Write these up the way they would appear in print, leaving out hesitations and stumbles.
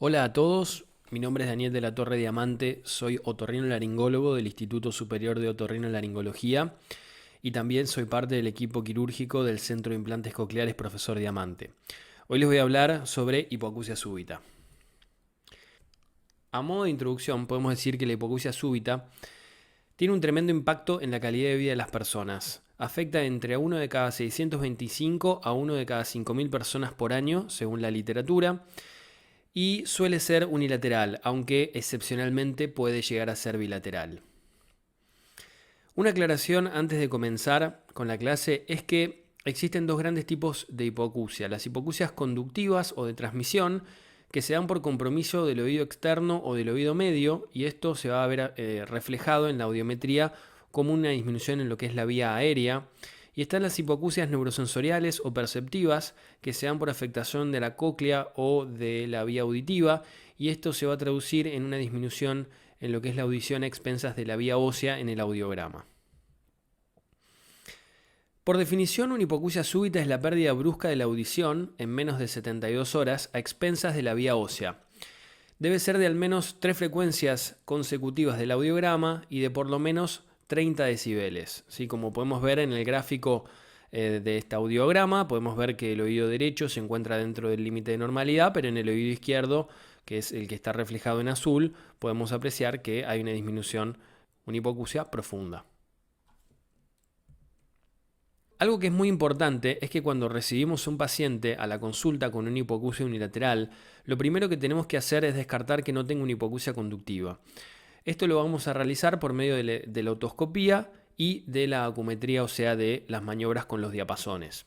Hola a todos, mi nombre es Daniel de la Torre Diamante, soy otorrinolaringólogo del Instituto Superior de Otorrinolaringología y también soy parte del equipo quirúrgico del Centro de Implantes Cocleares Profesor Diamante. Hoy les voy a hablar sobre hipoacusia súbita. A modo de introducción podemos decir que la hipoacusia súbita tiene un tremendo impacto en la calidad de vida de las personas. Afecta entre a uno de cada 625 a uno de cada 5.000 personas por año, según la literatura. Y suele ser unilateral, aunque excepcionalmente puede llegar a ser bilateral. Una aclaración antes de comenzar con la clase es que existen dos grandes tipos de hipoacusia. Las hipoacusias conductivas o de transmisión, que se dan por compromiso del oído externo o del oído medio, y esto se va a ver reflejado en la audiometría como una disminución en lo que es la vía aérea. Y están las hipoacusias neurosensoriales o perceptivas, que se dan por afectación de la cóclea o de la vía auditiva, y esto se va a traducir en una disminución en lo que es la audición a expensas de la vía ósea en el audiograma. Por definición, una hipoacusia súbita es la pérdida brusca de la audición en menos de 72 horas a expensas de la vía ósea. Debe ser de al menos 3 frecuencias consecutivas del audiograma y de por lo menos 30 decibeles. ¿Sí? Como podemos ver en el gráfico de este audiograma, podemos ver que el oído derecho se encuentra dentro del límite de normalidad, pero en el oído izquierdo, que es el que está reflejado en azul, podemos apreciar que hay una disminución, una hipoacusia profunda. Algo que es muy importante es que cuando recibimos un paciente a la consulta con una hipoacusia unilateral, lo primero que tenemos que hacer es descartar que no tenga una hipoacusia conductiva. Esto lo vamos a realizar por medio de la otoscopía y de la acumetría, o sea, de las maniobras con los diapasones.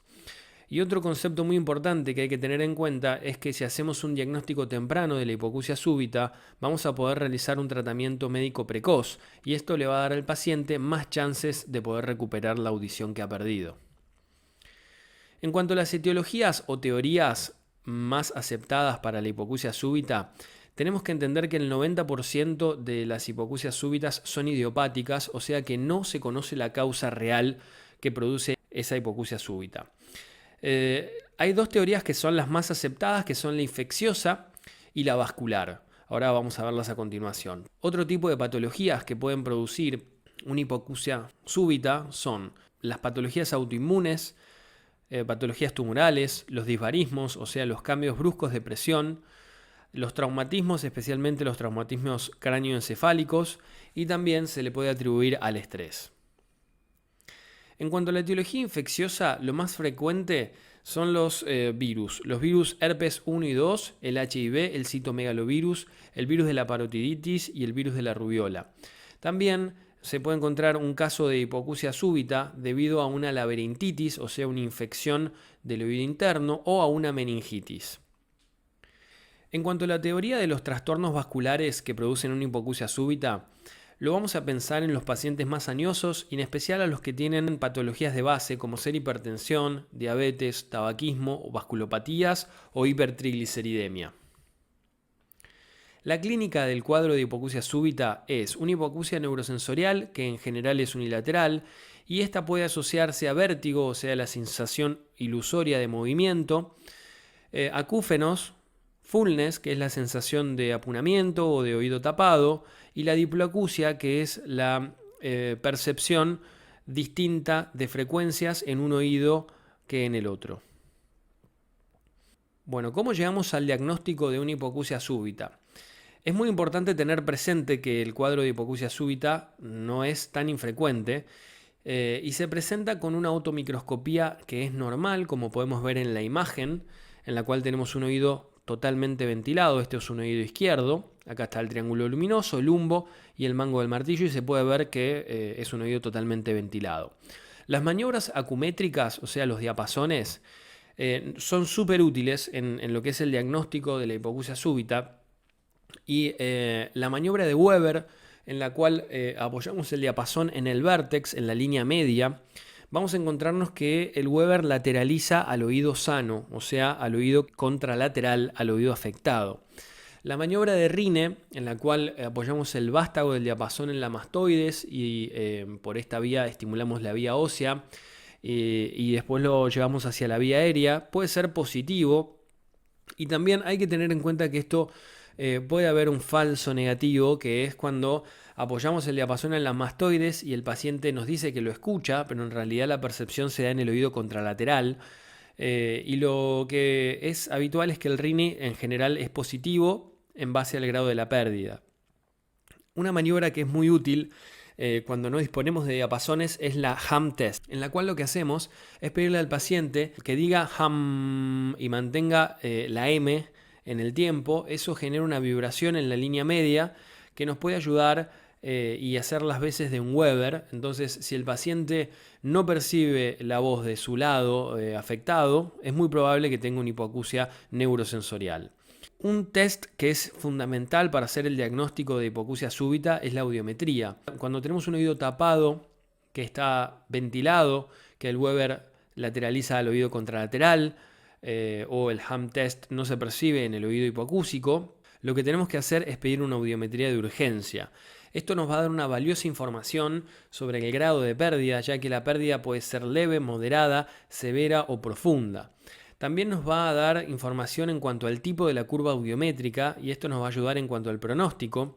Y otro concepto muy importante que hay que tener en cuenta es que si hacemos un diagnóstico temprano de la hipoacusia súbita, vamos a poder realizar un tratamiento médico precoz, y esto le va a dar al paciente más chances de poder recuperar la audición que ha perdido. En cuanto a las etiologías o teorías más aceptadas para la hipoacusia súbita, tenemos que entender que el 90% de las hipoacusias súbitas son idiopáticas, o sea que no se conoce la causa real que produce esa hipoacusia súbita. Hay dos teorías que son las más aceptadas, que son la infecciosa y la vascular. Ahora vamos a verlas a continuación. Otro tipo de patologías que pueden producir una hipoacusia súbita son las patologías autoinmunes, patologías tumorales, los disbarismos, o sea, los cambios bruscos de presión, los traumatismos, especialmente los traumatismos cráneoencefálicos, y también se le puede atribuir al estrés. En cuanto a la etiología infecciosa, lo más frecuente son los virus herpes 1 y 2, el HIV, el citomegalovirus, el virus de la parotiditis y el virus de la rubiola. También se puede encontrar un caso de hipoacusia súbita debido a una laberintitis, o sea, una infección del oído interno, o a una meningitis. En cuanto a la teoría de los trastornos vasculares que producen una hipoacusia súbita, lo vamos a pensar en los pacientes más añosos y en especial a los que tienen patologías de base como ser hipertensión, diabetes, tabaquismo o vasculopatías o hipertrigliceridemia. La clínica del cuadro de hipoacusia súbita es una hipoacusia neurosensorial que en general es unilateral y esta puede asociarse a vértigo, o sea, la sensación ilusoria de movimiento, acúfenos, fullness, que es la sensación de apunamiento o de oído tapado, y la diploacusia, que es la percepción distinta de frecuencias en un oído que en el otro. Bueno, ¿cómo llegamos al diagnóstico de una hipoacusia súbita? Es muy importante tener presente que el cuadro de hipoacusia súbita no es tan infrecuente y se presenta con una automicroscopía que es normal, como podemos ver en la imagen, en la cual tenemos un oído totalmente ventilado. Este es un oído izquierdo, acá está el triángulo luminoso, el lumbo y el mango del martillo, y se puede ver que es un oído totalmente ventilado. Las maniobras acumétricas, o sea, los diapasones, son súper útiles en lo que es el diagnóstico de la hipoacusia súbita, y la maniobra de Weber, en la cual apoyamos el diapasón en el vértex, en la línea media, vamos a encontrarnos que el Weber lateraliza al oído sano, o sea, al oído contralateral, al oído afectado. La maniobra de Rine, en la cual apoyamos el vástago del diapasón en la mastoides y por esta vía estimulamos la vía ósea y después lo llevamos hacia la vía aérea, puede ser positivo. Y también hay que tener en cuenta que esto puede haber un falso negativo, que es cuando apoyamos el diapasón en las mastoides y el paciente nos dice que lo escucha, pero en realidad la percepción se da en el oído contralateral. Y lo que es habitual es que el RINI en general es positivo en base al grado de la pérdida. Una maniobra que es muy útil cuando no disponemos de diapasones es la hum test, en la cual lo que hacemos es pedirle al paciente que diga hum y mantenga la M en el tiempo. Eso genera una vibración en la línea media que nos puede ayudar y hacer las veces de un Weber. Entonces, si el paciente no percibe la voz de su lado afectado, es muy probable que tenga una hipoacusia neurosensorial. Un test que es fundamental para hacer el diagnóstico de hipoacusia súbita es la audiometría. Cuando tenemos un oído tapado, que está ventilado, que el Weber lateraliza al oído contralateral, o el hum test no se percibe en el oído hipoacúsico, lo que tenemos que hacer es pedir una audiometría de urgencia. Esto nos va a dar una valiosa información sobre el grado de pérdida, ya que la pérdida puede ser leve, moderada, severa o profunda. También nos va a dar información en cuanto al tipo de la curva audiométrica, y esto nos va a ayudar en cuanto al pronóstico.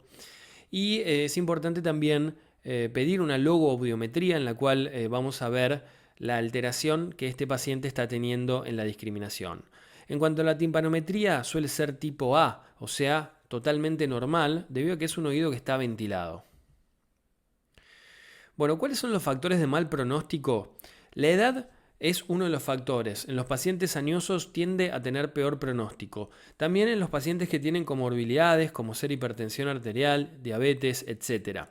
Y es importante también pedir una logoaudiometría en la cual vamos a ver la alteración que este paciente está teniendo en la discriminación. En cuanto a la timpanometría, suele ser tipo A, o sea, totalmente normal, debido a que es un oído que está ventilado. Bueno, ¿cuáles son los factores de mal pronóstico? La edad es uno de los factores. En los pacientes añosos tiende a tener peor pronóstico. También en los pacientes que tienen comorbilidades como ser hipertensión arterial, diabetes, etc.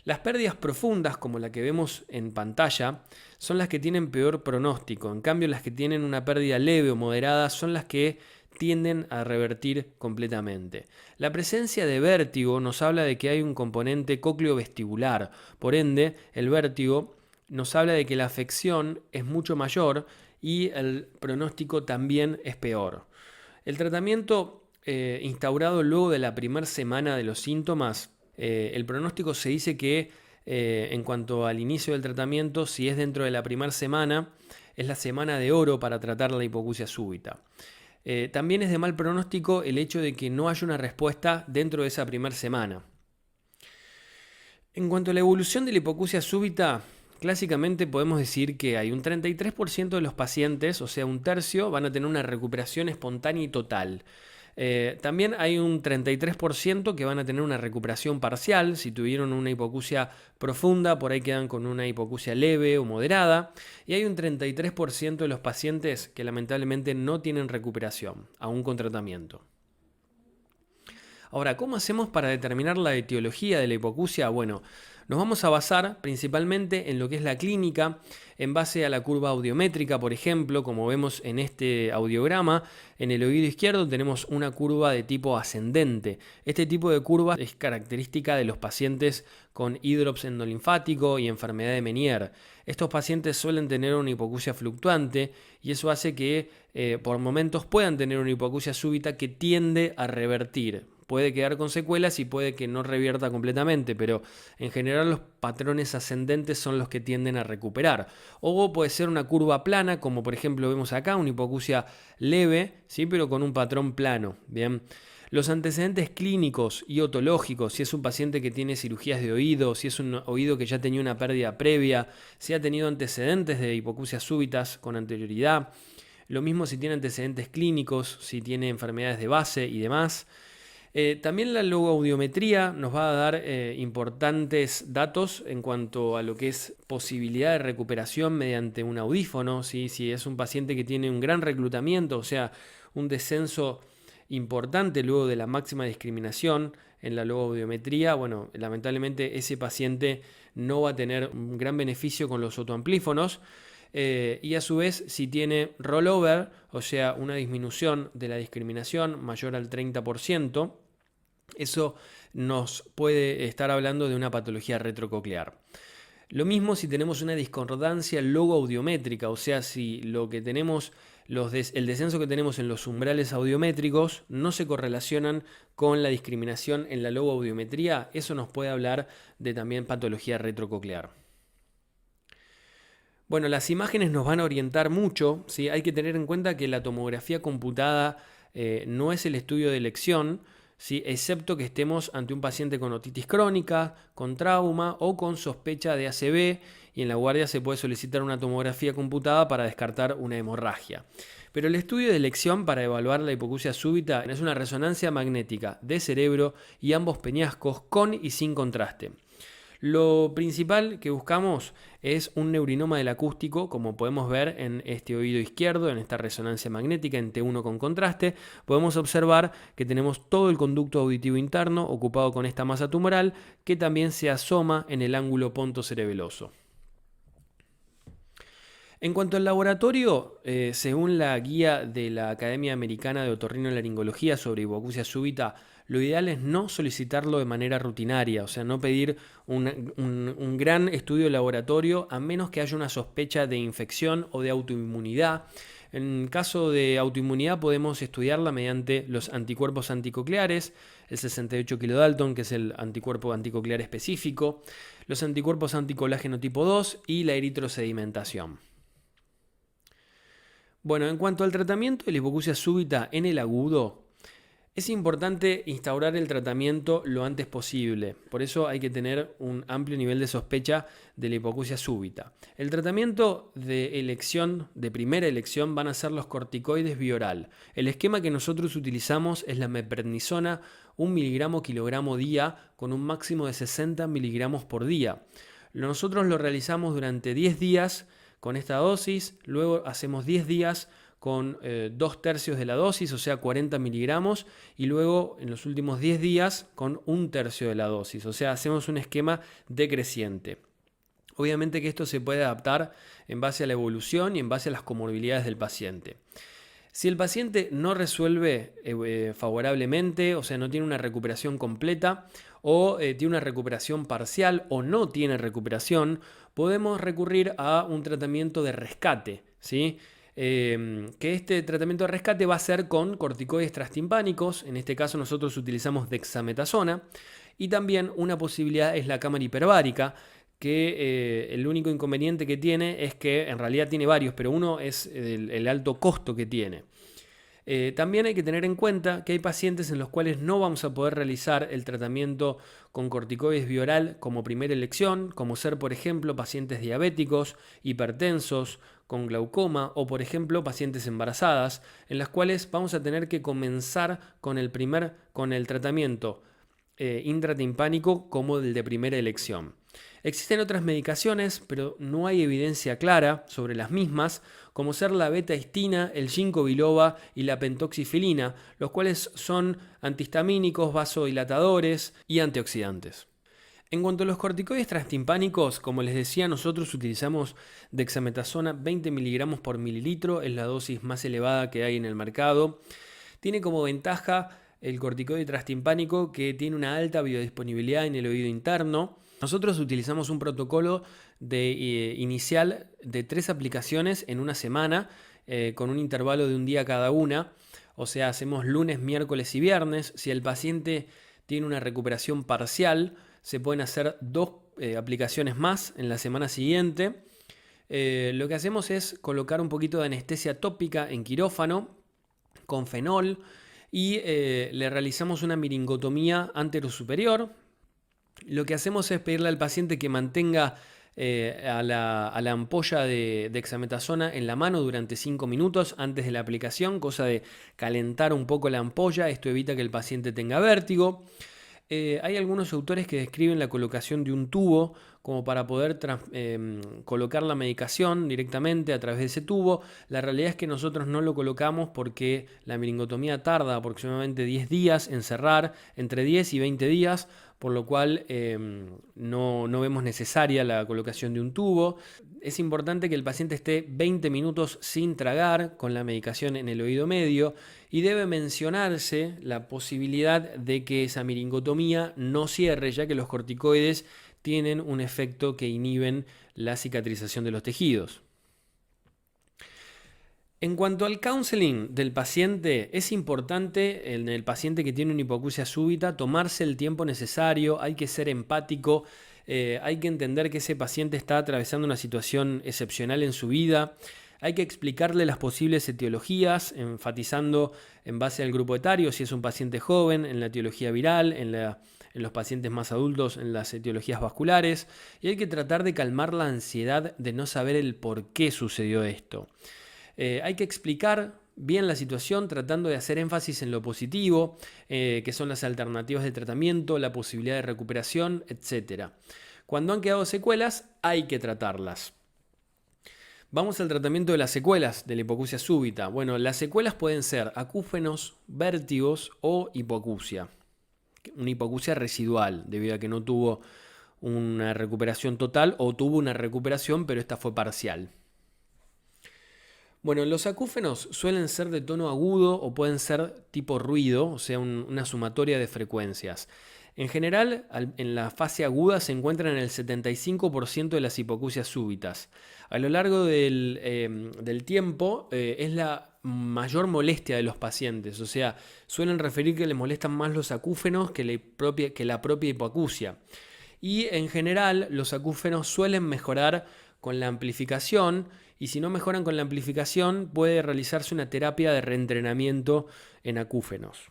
Las pérdidas profundas, como la que vemos en pantalla, son las que tienen peor pronóstico. En cambio, las que tienen una pérdida leve o moderada son las que tienden a revertir completamente. La presencia de vértigo nos habla de que hay un componente cócleo-vestibular. Por ende, el vértigo nos habla de que la afección es mucho mayor y el pronóstico también es peor. El tratamiento instaurado luego de la primera semana de los síntomas, el pronóstico se dice que en cuanto al inicio del tratamiento, si es dentro de la primera semana, es la semana de oro para tratar la hipoacusia súbita. También es de mal pronóstico el hecho de que no haya una respuesta dentro de esa primera semana. En cuanto a la evolución de la hipoacusia súbita, clásicamente podemos decir que hay un 33% de los pacientes, o sea, un tercio, van a tener una recuperación espontánea y total. También hay un 33% que van a tener una recuperación parcial. Si tuvieron una hipoacusia profunda, por ahí quedan con una hipoacusia leve o moderada. Y hay un 33% de los pacientes que lamentablemente no tienen recuperación, aún con tratamiento. Ahora, ¿cómo hacemos para determinar la etiología de la hipoacusia? Bueno, nos vamos a basar principalmente en lo que es la clínica, en base a la curva audiométrica, por ejemplo, como vemos en este audiograma. En el oído izquierdo tenemos una curva de tipo ascendente. Este tipo de curva es característica de los pacientes con hidrops endolinfático y enfermedad de Meniere. Estos pacientes suelen tener una hipoacusia fluctuante y eso hace que por momentos puedan tener una hipoacusia súbita que tiende a revertir. Puede quedar con secuelas y puede que no revierta completamente, pero en general los patrones ascendentes son los que tienden a recuperar. O puede ser una curva plana, como por ejemplo vemos acá, una hipoacusia leve, ¿sí? Pero con un patrón plano. Bien. Los antecedentes clínicos y otológicos, si es un paciente que tiene cirugías de oído, si es un oído que ya tenía una pérdida previa, si ha tenido antecedentes de hipoacusias súbitas con anterioridad. Lo mismo si tiene antecedentes clínicos, si tiene enfermedades de base y demás. También la logoaudiometría nos va a dar importantes datos en cuanto a lo que es posibilidad de recuperación mediante un audífono, ¿sí? Si es un paciente que tiene un gran reclutamiento, o sea, un descenso importante luego de la máxima discriminación en la logoaudiometría, bueno, lamentablemente ese paciente no va a tener un gran beneficio con los otoamplífonos. Y a su vez, si tiene rollover, o sea, una disminución de la discriminación mayor al 30%, eso nos puede estar hablando de una patología retrococlear. Lo mismo si tenemos una discordancia logoaudiométrica, o sea, si lo que tenemos, el descenso que tenemos en los umbrales audiométricos no se correlacionan con la discriminación en la logoaudiometría, eso nos puede hablar de también patología retrococlear. Bueno, las imágenes nos van a orientar mucho, ¿sí? Hay que tener en cuenta que la tomografía computada no es el estudio de elección, ¿sí? Excepto que estemos ante un paciente con otitis crónica, con trauma o con sospecha de ACV, y en la guardia se puede solicitar una tomografía computada para descartar una hemorragia. Pero el estudio de elección para evaluar la hipoacusia súbita es una resonancia magnética de cerebro y ambos peñascos con y sin contraste. Lo principal que buscamos es un neurinoma del acústico, como podemos ver en este oído izquierdo, en esta resonancia magnética en T1 con contraste. Podemos observar que tenemos todo el conducto auditivo interno ocupado con esta masa tumoral, que también se asoma en el ángulo pontocerebeloso. En cuanto al laboratorio, según la guía de la Academia Americana de Otorrinolaringología sobre hipoacusia súbita, lo ideal es no solicitarlo de manera rutinaria, o sea, no pedir un gran estudio de laboratorio a menos que haya una sospecha de infección o de autoinmunidad. En caso de autoinmunidad podemos estudiarla mediante los anticuerpos anticocleares, el 68 kilodalton, que es el anticuerpo anticoclear específico, los anticuerpos anticolágeno tipo 2 y la eritrosedimentación. Bueno, en cuanto al tratamiento de la hipoacusia súbita en el agudo, es importante instaurar el tratamiento lo antes posible. Por eso hay que tener un amplio nivel de sospecha de la hipoacusia súbita. El tratamiento de elección, de primera elección, van a ser los corticoides bioral. El esquema que nosotros utilizamos es la meprednisona, 1 miligramo kilogramo día, con un máximo de 60 miligramos por día. Nosotros lo realizamos durante 10 días con esta dosis, luego hacemos 10 días con 2/3 de la dosis, o sea 40 miligramos, y luego en los últimos 10 días con 1/3 de la dosis, o sea hacemos un esquema decreciente. Obviamente que esto se puede adaptar en base a la evolución y en base a las comorbilidades del paciente. Si el paciente no resuelve favorablemente, o sea, no tiene una recuperación completa o tiene una recuperación parcial o no tiene recuperación, podemos recurrir a un tratamiento de rescate, ¿sí? Que este tratamiento de rescate va a ser con corticoides transtimpánicos. En este caso nosotros utilizamos dexametasona, y también una posibilidad es la cámara hiperbárica, que el único inconveniente que tiene es que en realidad tiene varios, pero uno es el alto costo que tiene. También hay que tener en cuenta que hay pacientes en los cuales no vamos a poder realizar el tratamiento con corticoides bioral como primera elección, como ser por ejemplo pacientes diabéticos, hipertensos, con glaucoma o por ejemplo pacientes embarazadas, en las cuales vamos a tener que comenzar con el tratamiento intratimpánico como el de primera elección. Existen otras medicaciones, pero no hay evidencia clara sobre las mismas, como ser la beta-histina, el ginkgo biloba y la pentoxifilina, los cuales son antihistamínicos, vasodilatadores y antioxidantes. En cuanto a los corticoides transtimpánicos, como les decía, nosotros utilizamos dexametasona 20 miligramos por mililitro, es la dosis más elevada que hay en el mercado. Tiene como ventaja el corticoide transtimpánico que tiene una alta biodisponibilidad en el oído interno. Nosotros utilizamos un protocolo inicial de 3 aplicaciones en una semana, con un intervalo de un día cada una. O sea, hacemos lunes, miércoles y viernes. Si el paciente tiene una recuperación parcial, se pueden hacer 2 aplicaciones más en la semana siguiente. Lo que hacemos es colocar un poquito de anestesia tópica en quirófano con fenol y le realizamos una miringotomía anterosuperior. Lo que hacemos es pedirle al paciente que mantenga a la ampolla de dexametasona en la mano durante 5 minutos antes de la aplicación, cosa de calentar un poco la ampolla. Esto evita que el paciente tenga vértigo. Hay algunos autores que describen la colocación de un tubo como para poder colocar la medicación directamente a través de ese tubo. La realidad es que nosotros no lo colocamos porque la miringotomía tarda aproximadamente 10 días en cerrar, entre 10 y 20 días, por lo cual no vemos necesaria la colocación de un tubo. Es importante que el paciente esté 20 minutos sin tragar con la medicación en el oído medio, y debe mencionarse la posibilidad de que esa miringotomía no cierre, ya que los corticoides tienen un efecto que inhiben la cicatrización de los tejidos. En cuanto al counseling del paciente, es importante en el paciente que tiene una hipoacusia súbita tomarse el tiempo necesario, hay que ser empático, hay que entender que ese paciente está atravesando una situación excepcional en su vida, Hay que explicarle las posibles etiologías, enfatizando en base al grupo etario, si es un paciente joven, en la etiología viral, en los pacientes más adultos, en las etiologías vasculares. Y hay que tratar de calmar la ansiedad de no saber el por qué sucedió esto. Hay que explicar bien la situación, tratando de hacer énfasis en lo positivo, que son las alternativas de tratamiento, la posibilidad de recuperación, etc. Cuando han quedado secuelas, hay que tratarlas. Vamos al tratamiento de las secuelas de la hipoacusia súbita. Bueno, las secuelas pueden ser acúfenos, vértigos o hipoacusia. Una hipoacusia residual, debido a que no tuvo una recuperación total o tuvo una recuperación, pero esta fue parcial. Bueno, los acúfenos suelen ser de tono agudo o pueden ser tipo ruido, o sea, una sumatoria de frecuencias. En general, en la fase aguda se encuentran en el 75% de las hipoacusias súbitas. A lo largo del tiempo es la mayor molestia de los pacientes, o sea, suelen referir que les molestan más los acúfenos que la propia hipoacusia. Y en general, los acúfenos suelen mejorar con la amplificación, y si no mejoran con la amplificación, puede realizarse una terapia de reentrenamiento en acúfenos.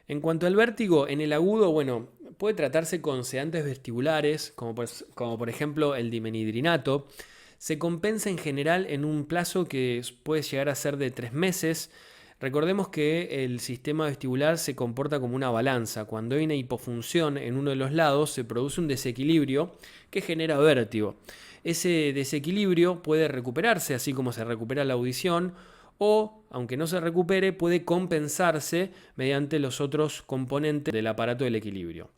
En cuanto al vértigo, en el agudo, bueno, puede tratarse con sedantes vestibulares, como por ejemplo el dimenhidrinato. Se compensa en general en un plazo que puede llegar a ser de 3 meses. Recordemos que el sistema vestibular se comporta como una balanza. Cuando hay una hipofunción en uno de los lados, se produce un desequilibrio que genera vértigo. Ese desequilibrio puede recuperarse, así como se recupera la audición, o, aunque no se recupere, puede compensarse mediante los otros componentes del aparato del equilibrio.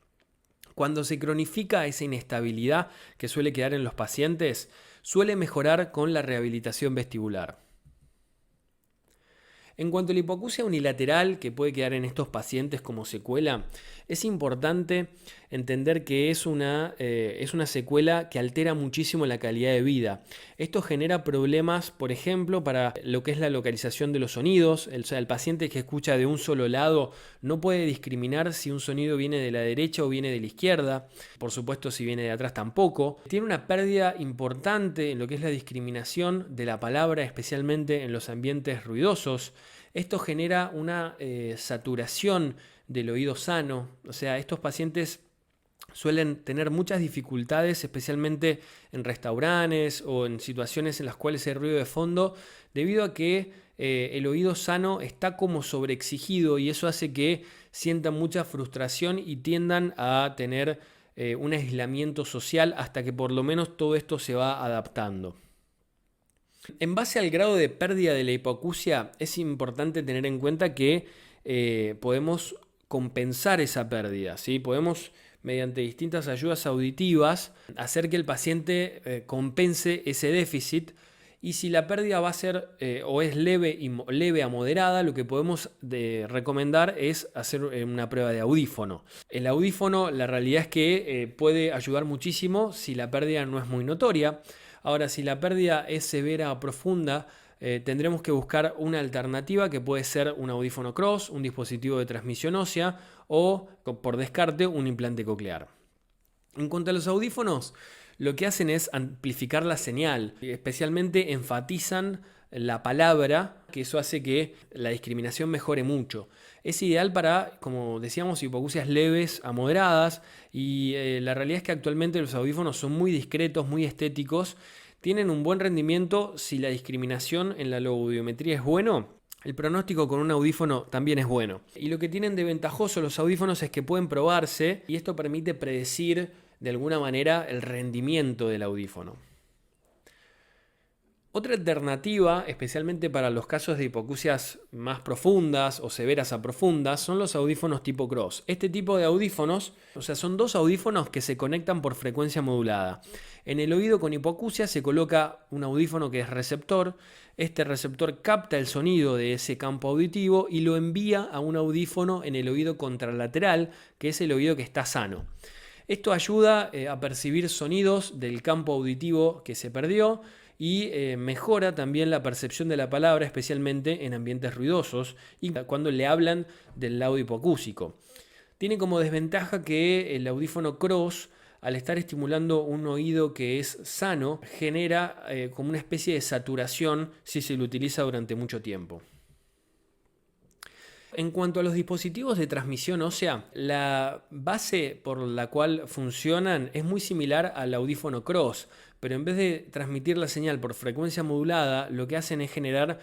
Cuando se cronifica esa inestabilidad que suele quedar en los pacientes, suele mejorar con la rehabilitación vestibular. En cuanto a la hipoacusia unilateral que puede quedar en estos pacientes como secuela, es importante entender que es una secuela que altera muchísimo la calidad de vida. Esto genera problemas, por ejemplo, para lo que es la localización de los sonidos. El paciente que escucha de un solo lado no puede discriminar si un sonido viene de la derecha o viene de la izquierda. Por supuesto, si viene de atrás tampoco. Tiene una pérdida importante en lo que es la discriminación de la palabra, especialmente en los ambientes ruidosos. Esto genera una saturación del oído sano, o sea, estos pacientes suelen tener muchas dificultades, especialmente en restaurantes o en situaciones en las cuales hay ruido de fondo, debido a que el oído sano está como sobreexigido y eso hace que sientan mucha frustración y tiendan a tener un aislamiento social hasta que por lo menos todo esto se va adaptando. En base al grado de pérdida de la hipoacusia, es importante tener en cuenta que podemos compensar esa pérdida, ¿sí? Podemos, mediante distintas ayudas auditivas, hacer que el paciente compense ese déficit. Y si la pérdida va a ser o es leve a moderada, lo que podemos recomendar es hacer una prueba de audífono. El audífono, la realidad es que puede ayudar muchísimo si la pérdida no es muy notoria. Ahora, si la pérdida es severa o profunda, tendremos que buscar una alternativa que puede ser un audífono Cross, un dispositivo de transmisión ósea o, por descarte, un implante coclear. En cuanto a los audífonos, lo que hacen es amplificar la señal, especialmente enfatizan la palabra, que eso hace que la discriminación mejore mucho. Es ideal para, como decíamos, hipoacusias leves a moderadas y la realidad es que actualmente los audífonos son muy discretos, muy estéticos, tienen un buen rendimiento si la discriminación en la logoaudiometría es bueno. El pronóstico con un audífono también es bueno. Y lo que tienen de ventajoso los audífonos es que pueden probarse y esto permite predecir de alguna manera el rendimiento del audífono. Otra alternativa, especialmente para los casos de hipoacusias más profundas o severas a profundas, son los audífonos tipo Cross. Este tipo de audífonos, son dos audífonos que se conectan por frecuencia modulada. En el oído con hipoacusia se coloca un audífono que es receptor. Este receptor capta el sonido de ese campo auditivo y lo envía a un audífono en el oído contralateral, que es el oído que está sano. Esto ayuda a percibir sonidos del campo auditivo que se perdió y mejora también la percepción de la palabra, especialmente en ambientes ruidosos y cuando le hablan del lado hipoacúsico. Tiene como desventaja que el audífono Cross al estar estimulando un oído que es sano, genera como una especie de saturación si se lo utiliza durante mucho tiempo. En cuanto a los dispositivos de transmisión ósea, la base por la cual funcionan es muy similar al audífono Cross, pero en vez de transmitir la señal por frecuencia modulada, lo que hacen es generar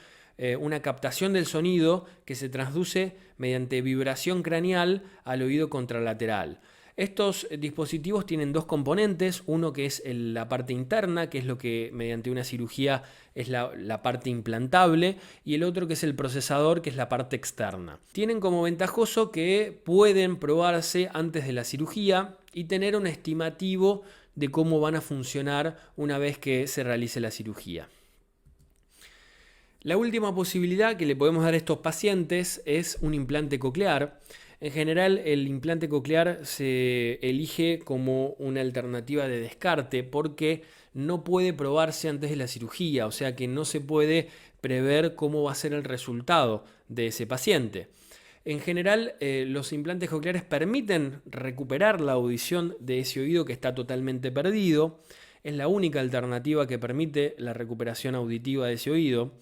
una captación del sonido que se transduce mediante vibración craneal al oído contralateral. Estos dispositivos tienen dos componentes, uno que es la parte interna, que es lo que mediante una cirugía es la parte implantable, y el otro que es el procesador, que es la parte externa. Tienen como ventajoso que pueden probarse antes de la cirugía y tener un estimativo de cómo van a funcionar una vez que se realice la cirugía. La última posibilidad que le podemos dar a estos pacientes es un implante coclear. En general, el implante coclear se elige como una alternativa de descarte porque no puede probarse antes de la cirugía, o sea que no se puede prever cómo va a ser el resultado de ese paciente. En general, los implantes cocleares permiten recuperar la audición de ese oído que está totalmente perdido. Es la única alternativa que permite la recuperación auditiva de ese oído.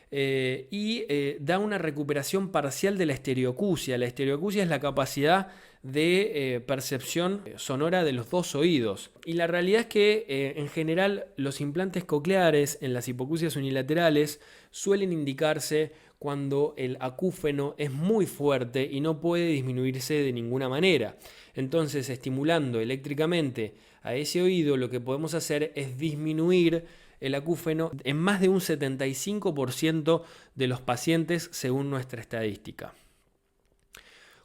Da una recuperación parcial de la estereoacusia. La estereoacusia es la capacidad de percepción sonora de los dos oídos. Y la realidad es que en general los implantes cocleares en las hipoacusias unilaterales suelen indicarse cuando el acúfeno es muy fuerte y no puede disminuirse de ninguna manera. Entonces, estimulando eléctricamente a ese oído, lo que podemos hacer es disminuir el acúfeno en más de un 75% de los pacientes según nuestra estadística.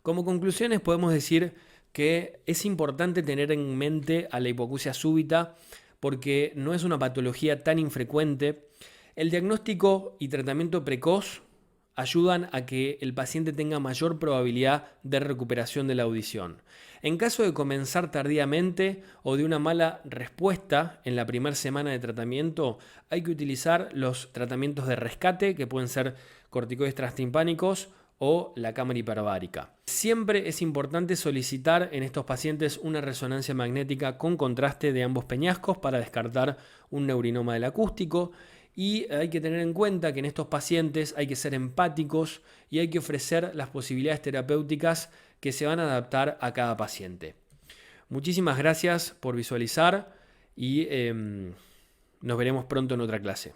Como conclusiones podemos decir que es importante tener en mente a la hipoacusia súbita porque no es una patología tan infrecuente. El diagnóstico y tratamiento precoz ayudan a que el paciente tenga mayor probabilidad de recuperación de la audición. En caso de comenzar tardíamente o de una mala respuesta en la primera semana de tratamiento, hay que utilizar los tratamientos de rescate, que pueden ser corticoides transtimpánicos o la cámara hiperbárica. Siempre es importante solicitar en estos pacientes una resonancia magnética con contraste de ambos peñascos para descartar un neurinoma del acústico. Y hay que tener en cuenta que en estos pacientes hay que ser empáticos y hay que ofrecer las posibilidades terapéuticas que se van a adaptar a cada paciente. Muchísimas gracias por visualizar y nos veremos pronto en otra clase.